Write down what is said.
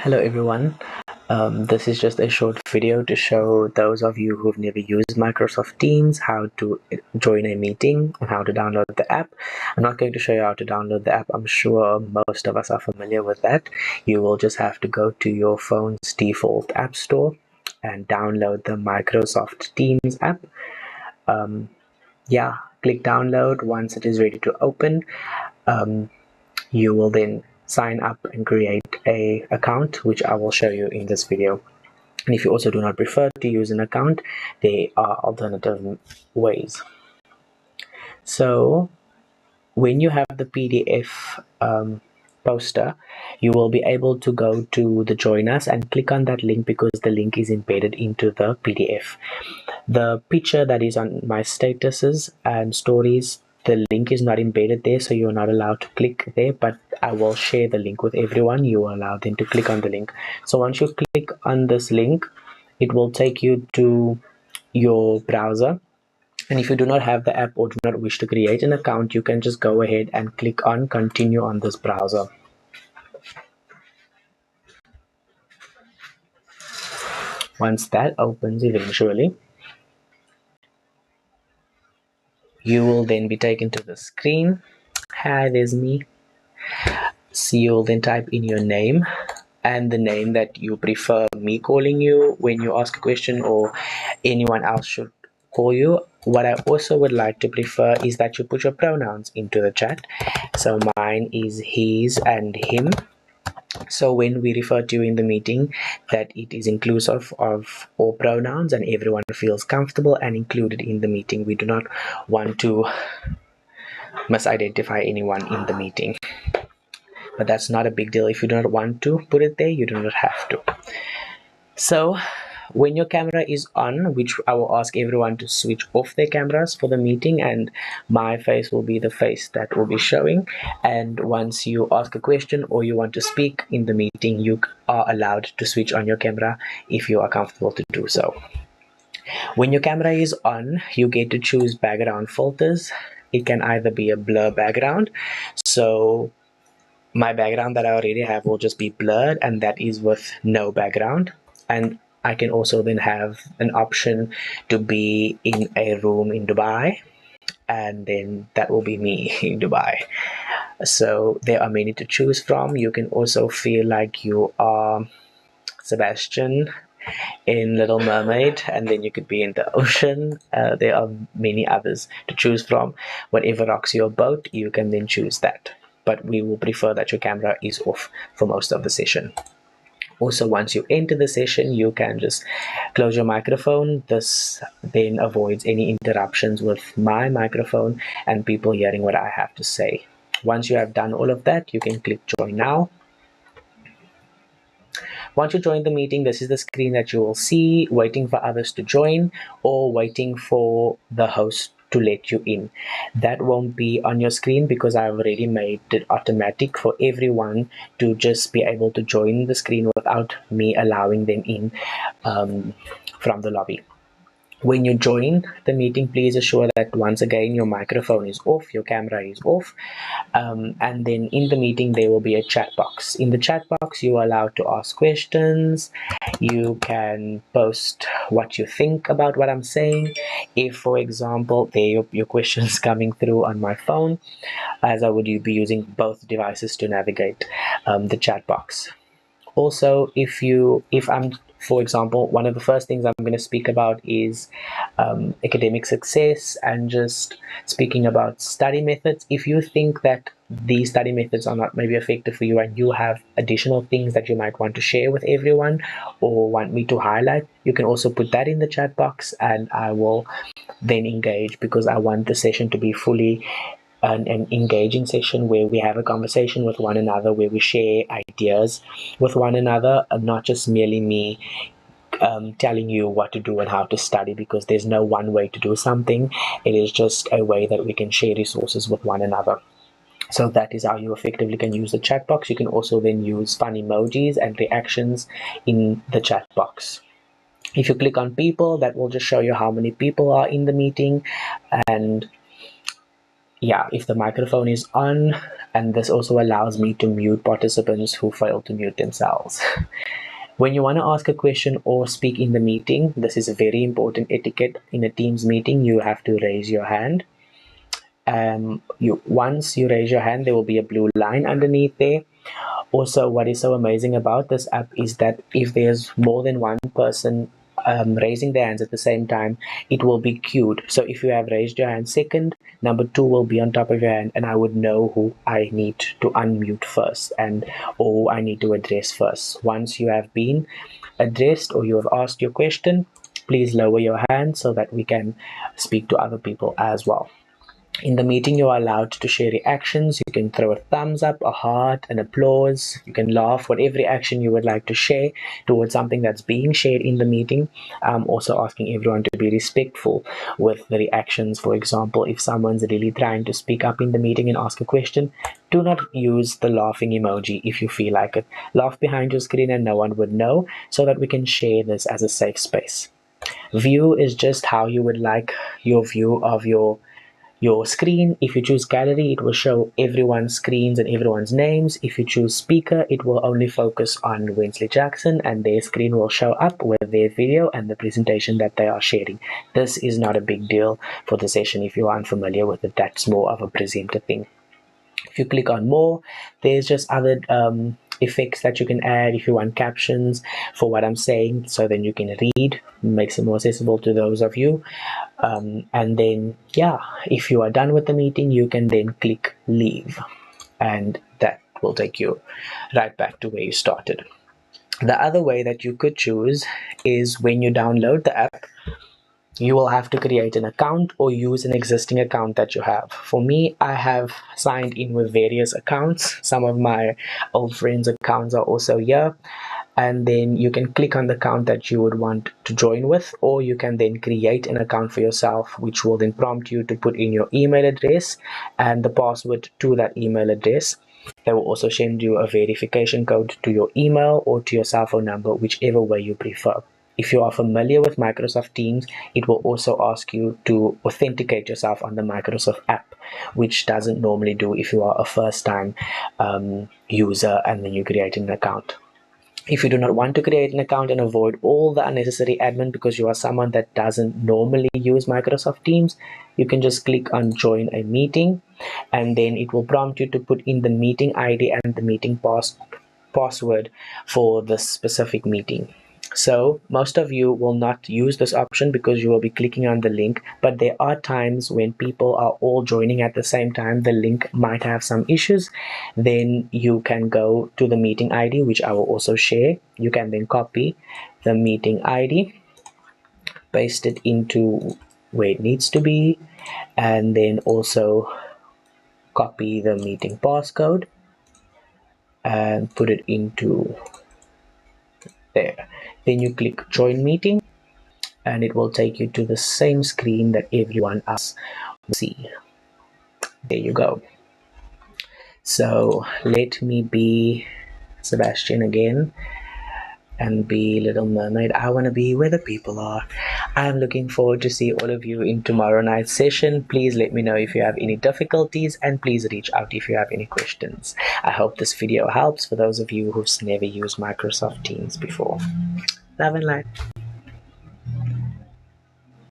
Hello everyone. This is just a short video to show those of you who've never used Microsoft Teams how to join a meeting and how to download the app. I'm not going to show you how to download the app. I'm sure most of us are familiar with that. You will just have to go to your phone's default app store and download the Microsoft Teams app. Click download. Once it is ready to open, you will then sign up and create a account, which I will show you in this video. And if you also do not prefer to use an account, there are alternative ways. So when you have the PDF poster, you will be able to go to the Join Us and click on that link because the link is embedded into the PDF. The picture that is on my statuses and stories, the link is not embedded there, so you're not allowed to click there, but I will share the link with everyone. You are allowed then to click on the link. So once you click on this link, it will take you to your browser. And if you do not have the app or do not wish to create an account, you can just go ahead and click on continue on this browser. Once that opens eventually, you will then be taken to the screen. Hi, there's me. So you'll then type in your name and the name that you prefer me calling you when you ask a question or anyone else should call you. What I also would like to prefer is that you put your pronouns into the chat. So mine is his and him. So when we refer to you in the meeting, that it is inclusive of all pronouns and everyone feels comfortable and included in the meeting. We do not want to misidentify anyone in the meeting. But that's not a big deal. If you do not want to put it there, you do not have to. So when your camera is on, which I will ask everyone to switch off their cameras for the meeting, and my face will be the face that will be showing. And once you ask a question or you want to speak in the meeting, you are allowed to switch on your camera if you are comfortable to do so. When your camera is on, you get to choose background filters. It can either be a blur background, so my background that I already have will just be blurred, and that is with no background. And I can also then have an option to be in a room in Dubai, and then that will be me in Dubai. So there are many to choose from. You can also feel like you are Sebastian in Little Mermaid, and then you could be in the ocean. There are many others to choose from. Whatever rocks your boat, you can then choose that. But we will prefer that your camera is off for most of the session. Also, once you enter the session, you can just close your microphone. This then avoids any interruptions with my microphone and people hearing what I have to say. Once you have done all of that, you can click join now. Once you join the meeting, this is the screen that you will see, waiting for others to join or waiting for the host to let you in. That won't be on your screen because I've already made it automatic for everyone to just be able to join the screen without me allowing them in from the lobby. When you join the meeting, please assure that once again your microphone is off, your camera is off, and then in the meeting there will be a chat box. In the chat box, you are allowed to ask questions. You can post what you think about what I'm saying. If, for example, your questions coming through on my phone, as I would be using both devices to navigate the chat box. Also, if I'm, for example, one of the first things I'm going to speak about is academic success and just speaking about study methods. If you think that these study methods are not maybe effective for you and you have additional things that you might want to share with everyone or want me to highlight, you can also put that in the chat box and I will then engage, because I want the session to be fully an engaging session where we have a conversation with one another, where we share ideas with one another, and not just merely me telling you what to do and how to study, because there's no one way to do something. It is just a way that we can share resources with one another. So that is how you effectively can use the chat box. You can also then use fun emojis and reactions in the chat box. If you click on people, that will just show you how many people are in the meeting, and yeah, if the microphone is on, and this also allows me to mute participants who fail to mute themselves. When you want to ask a question or speak in the meeting, this is a very important etiquette. In a Teams meeting, you have to raise your hand. Once you raise your hand, there will be a blue line underneath there. Also, what is so amazing about this app is that if there's more than one person raising their hands at the same time, it will be queued. So if you have raised your hand second, number two will be on top of your hand, and I would know who I need to unmute first and or I need to address first. Once you have been addressed or you have asked your question, please lower your hand so that we can speak to other people as well. In the meeting, you are allowed to share reactions. You can throw a thumbs up, a heart, an applause. You can laugh, whatever reaction you would like to share towards something that's being shared in the meeting. Also asking everyone to be respectful with the reactions. For example, if someone's really trying to speak up in the meeting and ask a question, do not use the laughing emoji if you feel like it. Laugh behind your screen and no one would know, so that we can share this as a safe space. View is just how you would like your view of your screen. If you choose gallery, it will show everyone's screens and everyone's names. If you choose speaker, it will only focus on Wensley Jackson, and their screen will show up with their video and the presentation that they are sharing. This is not a big deal for the session. If you are unfamiliar with it, that's more of a presenter thing. If you click on more, there's just other effects that you can add if you want captions for what I'm saying, so then you can read, makes it more accessible to those of you. And then, yeah, if you are done with the meeting, you can then click leave, and that will take you right back to where you started. The other way that you could choose is when you download the app, you will have to create an account or use an existing account that you have. For me, I have signed in with various accounts. Some of my old friends' accounts are also here. And then you can click on the account that you would want to join with, or you can then create an account for yourself, which will then prompt you to put in your email address and the password to that email address. They will also send you a verification code to your email or to your cell phone number, whichever way you prefer. If you are familiar with Microsoft Teams, it will also ask you to authenticate yourself on the Microsoft app, which doesn't normally do if you are a first-time user and then you create an account. If you do not want to create an account and avoid all the unnecessary admin because you are someone that doesn't normally use Microsoft Teams, you can just click on join a meeting, and then it will prompt you to put in the meeting ID and the meeting password for the specific meeting. So most of you will not use this option because you will be clicking on the link, but there are times when people are all joining at the same time, the link might have some issues. Then you can go to the meeting ID, which I will also share. You can then copy the meeting ID, paste it into where it needs to be, and then also copy the meeting passcode and put it into there. Then you click join meeting, and it will take you to the same screen that everyone else will see. There you go. So let me be Sebastian again and be Little Mermaid. I want to be where the people are. I'm looking forward to see all of you in tomorrow night's session. Please let me know if you have any difficulties, and please reach out if you have any questions. I hope this video helps for those of you who've never used Microsoft Teams before. Love and light.